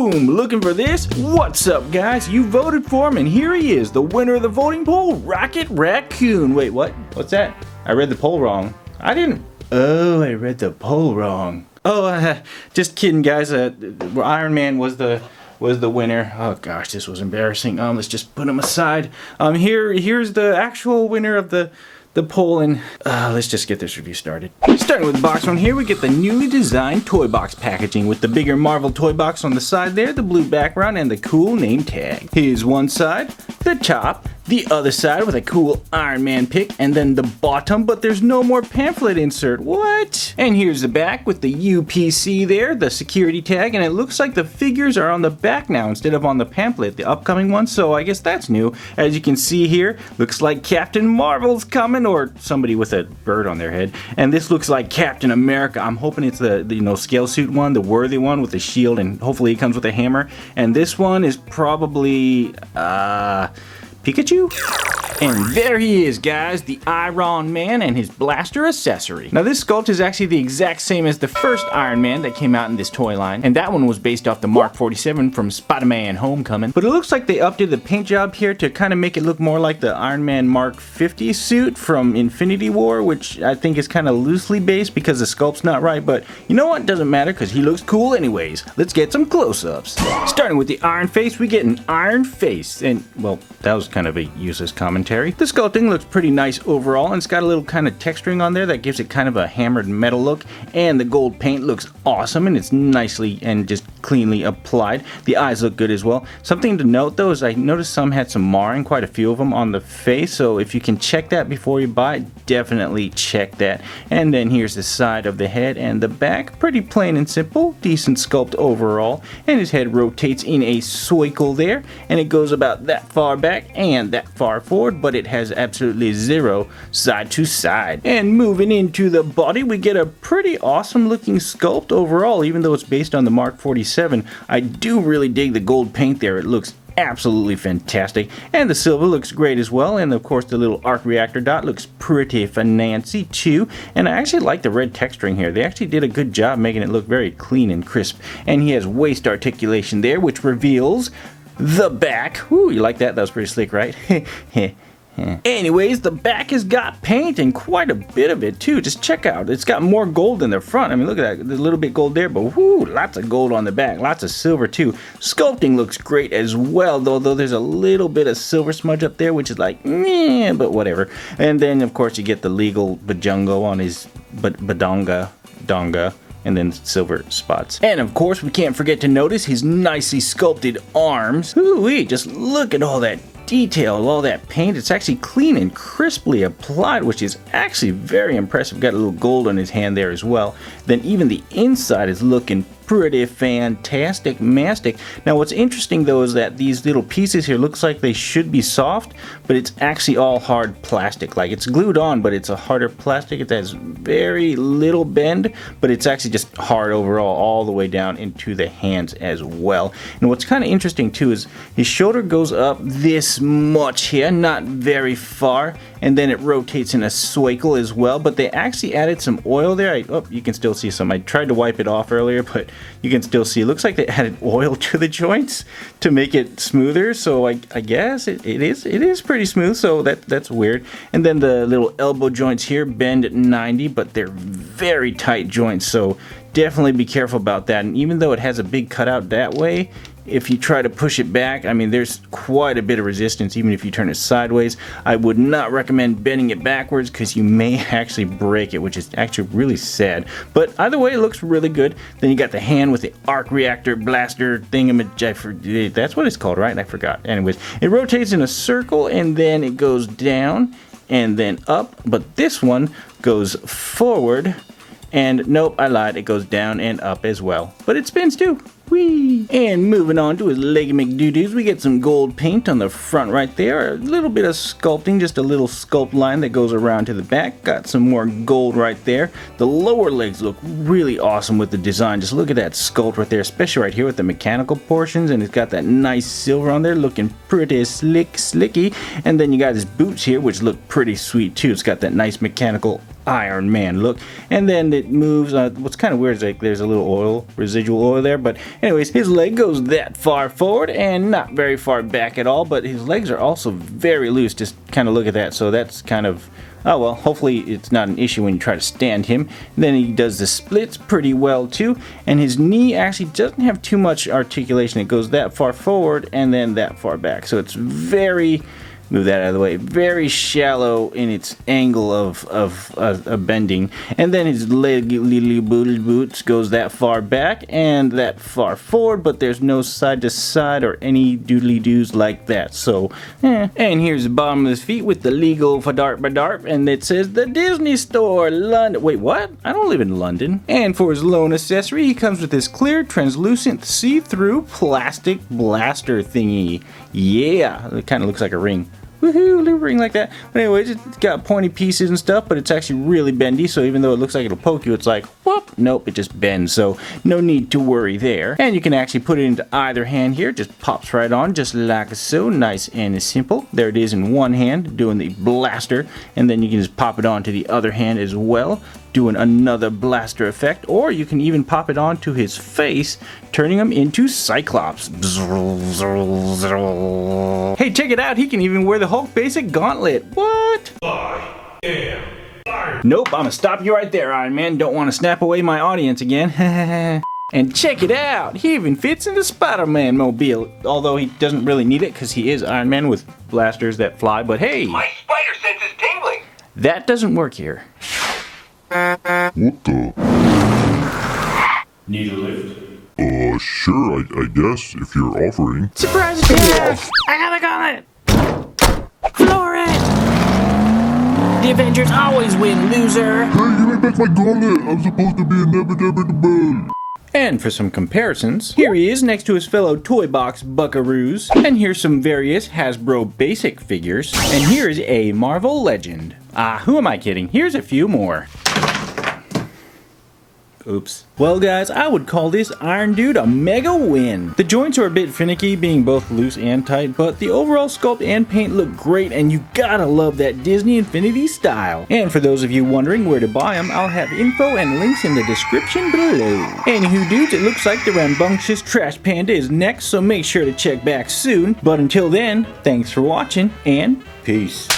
Boom! Looking for this? What's up, guys? You voted for him, and here he is, the winner of the voting poll, Rocket Raccoon. Wait, what? What's that? I read the poll wrong. I didn't. Oh, I read the poll wrong. Oh, just kidding, guys. Iron Man was the winner. Oh gosh, this was embarrassing. Let's just put him aside. Here's the actual winner of the poll, and let's just get this review started. Starting with box one, here we get the newly designed toy box packaging with the bigger Marvel toy box on the side there, the blue background, and the cool name tag. Here's one side, the top, the other side with a cool Iron Man pic, and then the bottom, but there's no more pamphlet insert. What? And here's the back with the UPC there, the security tag, and it looks like the figures are on the back now instead of on the pamphlet, the upcoming one, so I guess that's new. As you can see here, looks like Captain Marvel's coming, or somebody with a bird on their head, and this looks like Captain America. I'm hoping it's the scale suit one, the worthy one with the shield, and hopefully he comes with a hammer. And this one is probably Pikachu? And there he is, guys, the Iron Man and his blaster accessory. Now this sculpt is actually the exact same as the first Iron Man that came out in this toy line, and that one was based off the Mark 47 from Spider-Man Homecoming. But it looks like they updated the paint job here to kind of make it look more like the Iron Man Mark 50 suit from Infinity War, which I think is kind of loosely based because the sculpt's not right, but you know what, doesn't matter because he looks cool anyways. Let's get some close-ups. Starting with the Iron Face, we get an Iron Face, and well, that was kind of a useless commentary. The sculpting looks pretty nice overall, and it's got a little kind of texturing on there that gives it kind of a hammered metal look, and the gold paint looks awesome, and it's nicely and just cleanly applied. The eyes look good as well. Something to note though is I noticed some had some marring, quite a few of them on the face, so if you can check that before you buy it, definitely check that. And then here's the side of the head and the back, pretty plain and simple, decent sculpt overall, and his head rotates in a circle there, and it goes about that far back and that far forward, but it has absolutely zero side to side. And moving into the body, we get a pretty awesome looking sculpt overall, even though it's based on the Mark 47. I do really dig the gold paint there. It looks absolutely fantastic, and the silver looks great as well, and of course the little arc reactor dot looks pretty fancy too. And I actually like the red texturing here. They actually did a good job making it look very clean and crisp. And he has waist articulation there, which reveals the back. Ooh, you like that? That was pretty slick, right? Anyways, the back has got paint, and quite a bit of it too. Just check out, it's got more gold than the front. I mean, look at that, there's a little bit gold there, but whoo, lots of gold on the back, lots of silver too. Sculpting looks great as well, though there's a little bit of silver smudge up there, which is like, meh, but whatever. And then of course you get the legal bajungo on his donga, and then silver spots. And of course we can't forget to notice his nicely sculpted arms. Ooh-wee, just look at all that detail, all that paint. It's actually clean and crisply applied, which is actually very impressive. Got a little gold on his hand there as well. Then even the inside is looking pretty fantastic mastic. Now what's interesting though is that these little pieces here looks like they should be soft, but it's actually all hard plastic. Like it's glued on, but it's a harder plastic. It has very little bend, but it's actually just hard overall all the way down into the hands as well. And what's kind of interesting too is his shoulder goes up this much here, not very far, and then it rotates in a circle as well, but they actually added some oil there. Oh, you can still see some. I tried to wipe it off earlier, but you can still see. It looks like they added oil to the joints to make it smoother, so I guess it is pretty smooth, so that's weird. And then the little elbow joints here bend at 90, but they're very tight joints, so definitely be careful about that. And even though it has a big cutout that way, if you try to push it back, I mean, there's quite a bit of resistance even if you turn it sideways. I would not recommend bending it backwards because you may actually break it, which is actually really sad. But either way, it looks really good. Then you got the hand with the arc reactor blaster thingamajig. That's what it's called, right? I forgot. Anyways, it rotates in a circle, and then it goes down and then up. But this one goes forward, and nope, I lied. It goes down and up as well. But it spins too. Whee! And moving on to his leggy McDoo-doos, we get some gold paint on the front right there. A little bit of sculpting, just a little sculpt line that goes around to the back. Got some more gold right there. The lower legs look really awesome with the design. Just look at that sculpt right there, especially right here with the mechanical portions. And it's got that nice silver on there, looking pretty slicky. And then you got his boots here, which look pretty sweet too. It's got that nice mechanical Iron Man look. And then it moves, what's kind of weird is like there's a little residual oil there, but anyways, his leg goes that far forward and not very far back at all, but his legs are also very loose. Just kind of look at that, so that's kind of, oh well, hopefully it's not an issue when you try to stand him. And then he does the splits pretty well too, and his knee actually doesn't have too much articulation. It goes that far forward and then that far back, so it's very, move that out of the way, very shallow in its angle of bending. And then his leg little boots goes that far back and that far forward, but there's no side to side or any doodly doos like that. So, And here's the bottom of his feet with the legal fadarp, and it says the Disney Store, London. Wait, what? I don't live in London. And for his lone accessory, he comes with this clear, translucent, see-through plastic blaster thingy. Yeah, it kind of looks like a ring. Woohoo, little ring like that. But anyways, it's got pointy pieces and stuff, but it's actually really bendy, so even though it looks like it'll poke you, it's like, whoop, nope, it just bends, so no need to worry there. And you can actually put it into either hand here, just pops right on, just like so, nice and simple. There it is in one hand, doing the blaster, and then you can just pop it onto the other hand as well, doing another blaster effect, or you can even pop it onto his face, turning him into Cyclops. Hey, check it out, he can even wear the Hulk basic gauntlet. What? I am Iron. Nope, I'm gonna stop you right there, Iron Man. Don't want to snap away my audience again. And check it out, he even fits in the Spider-Man mobile, although he doesn't really need it because he is Iron Man with blasters that fly, but hey, My spider sense is tingling. that doesn't work here. What the? Need a lift? Sure, I guess, if you're offering. Surprise attack! I got a gauntlet! Floor it! The Avengers always win, loser! Hey, give me back my gauntlet! I'm supposed to be inevitable! And for some comparisons, here he is next to his fellow Toybox buckaroos. And here's some various Hasbro basic figures. And here's a Marvel legend. Who am I kidding? Here's a few more. Oops. Well guys, I would call this Iron Dude a mega win. The joints are a bit finicky, being both loose and tight, but the overall sculpt and paint look great, and you gotta love that Disney Infinity style. And for those of you wondering where to buy them, I'll have info and links in the description below. Anywho dudes, it looks like the rambunctious Trash Panda is next, so make sure to check back soon. But until then, thanks for watching, and peace.